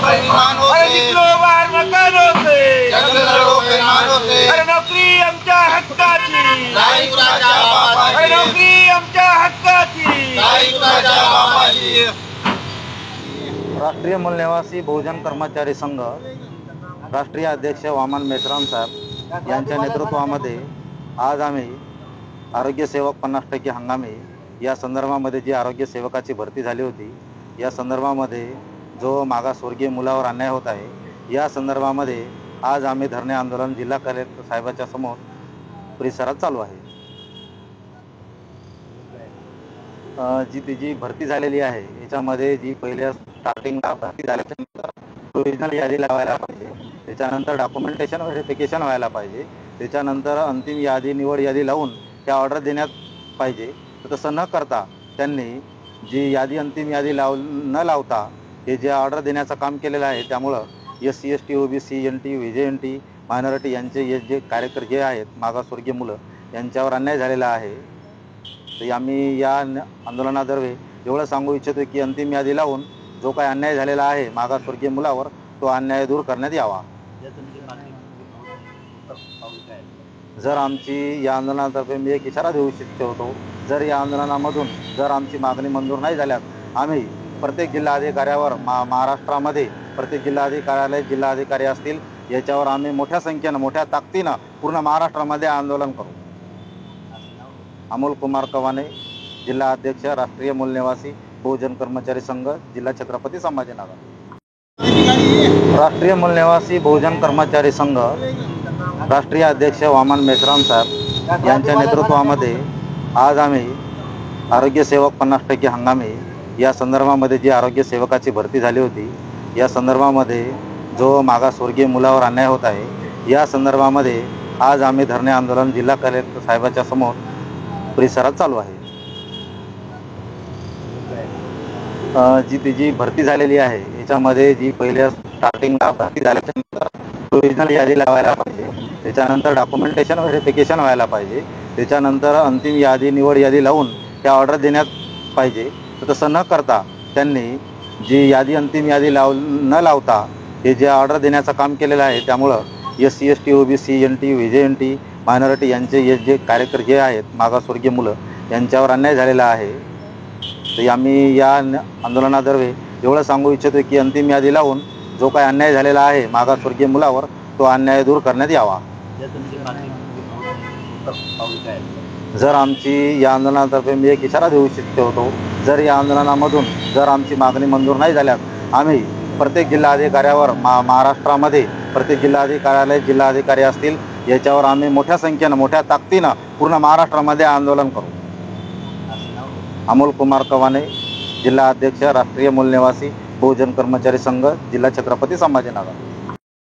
बेईमान अरे होते, निकलो बाहेर मकान होते, जंगल लढो बेईमान होते, अरे नोकरी आमच्या हक्काची, नाही कुणाच्या अरे बापाची, नोकरी आमच्या हक्काची. नाही कुणाच्या बापाची. राष्ट्रीय मूलनिवासी बहुजन कर्मचारी संघ राष्ट्रीय अध्यक्ष वामन मेश्राम साहेब यांच्या नेतृत्वामध्ये आज आम्ही आरोग्य सेवक 50% हंगामी या संदर्भामध्ये जी आरोग्य सेवकाची भरती झाली होती, या संदर्भामध्ये जो मागासवर्गीय मुलावर अन्याय होत आहे, या संदर्भामध्ये आज आम्ही धरणे आंदोलन जिल्हा कलेक्टर साहेबाच्या समोर परिसरात चालू आहे. जी त्याची भरती झालेली आहे, याच्यामध्ये जी पहिल्या स्टार्टिंगला भरती झाल्याच्यानंतर प्रोविजनल यादी लावायला पाहिजे, त्याच्यानंतर डॉक्युमेंटेशन व्हेरिफिकेशन व्हायला पाहिजे, त्याच्यानंतर अंतिम यादी निवड यादी लावून त्या ऑर्डर देण्यात पाहिजे. तर तसं न करता त्यांनी जी यादी अंतिम यादी न लावता हे जे ऑर्डर देण्याचं काम केलेलं आहे, त्यामुळं SC ST OBC NT VJNT minority यांचे जे कार्यकर्ते जे आहेत, मागासवर्गीय मुलं, यांच्यावर अन्याय झालेला आहे. तर आम्ही या आंदोलनादरवे एवढं सांगू इच्छितो की अंतिम यादी लावून जो काही अन्याय झालेला आहे मागासवर्गीय मुलावर, तो अन्याय दूर करण्यात यावा. जर आमची या आंदोलनातर्फे मी एक इशारा देऊ इच्छितो, जर या आंदोलनामधून जर आमची मागणी मंजूर नाही झाल्यास आम्ही प्रत्येक जिल्हाधिकाऱ्यावर महाराष्ट्रामध्ये प्रत्येक जिल्हाधिकाऱ्यालय जिल्हाधिकारी असतील, याच्यावर आम्ही मोठ्या संख्येनं मोठ्या ताकदीनं पूर्ण महाराष्ट्रामध्ये आंदोलन करू. अमोल कुमार कवाने, जिल्हा अध्यक्ष राष्ट्रीय मूलनिवासी बहुजन कर्मचारी संघ, जिल्हा छत्रपती संभाजीनगर. राष्ट्रीय मूलनिवासी बहुजन कर्मचारी संघ राष्ट्रीय अध्यक्ष वामन मेश्राम साहेब यांच्या नेतृत्वामध्ये आज आम्ही आरोग्य सेवक 50% हंगामी या संदर्भामध्ये जी आरोग्य सेवकाची भरती झाली होती, या संदर्भामध्ये जो मागासवर्गीय मुलावर अन्याय होत आहे, या संदर्भामध्ये आज आम्ही धरणे आंदोलन जिल्हा कलेक्टर साहेबाच्या समोर परिसरात चालू आहे. जी त्याची भरती झालेली आहे, याच्यामध्ये जी पहिल्या स्टार्टिंगला भरती झाल्याच्यानंतर प्रोविजनल यादी लावायला पाहिजे, त्याच्यानंतर डॉक्युमेंटेशन व्हेरिफिकेशन व्हायला पाहिजे, त्याच्यानंतर अंतिम यादी निवड यादी लावून त्या ऑर्डर देण्यात पाहिजे. तर तसं न करता त्यांनी जी यादी अंतिम यादी न लावता हे जे ऑर्डर देण्याचं काम केलेलं आहे, त्यामुळं SC ST OBC NT VJNT minority यांचे जे कार्यकर्ते जे आहेत, मागासवर्गीय मुलं, यांच्यावर अन्याय झालेला आहे. तर आम्ही या आंदोलनादरवे एवढं सांगू इच्छितो की अंतिम यादी लावून जो काही अन्याय झालेला आहे मागासवर्गीय मुलावर, तो अन्याय दूर करण्यात यावा. जर आमची या आंदोलनातर्फे मी एक इशारा देऊ इच्छितो, जर या आंदोलनामधून जर आमची मागणी मंजूर नाही झाल्यास आम्ही प्रत्येक जिल्हाधिकाऱ्यावर महाराष्ट्रामध्ये प्रत्येक जिल्हाधिकाऱ्यालय जिल्हाधिकारी असतील, याच्यावर आम्ही मोठ्या संख्येनं मोठ्या ताकदीनं पूर्ण महाराष्ट्रामध्ये आंदोलन करू. अमोल कुमार कवाने, जिल्हा अध्यक्ष राष्ट्रीय मूलनिवासी बहुजन कर्मचारी संघ, जिल्हा छत्रपती संभाजीनगर.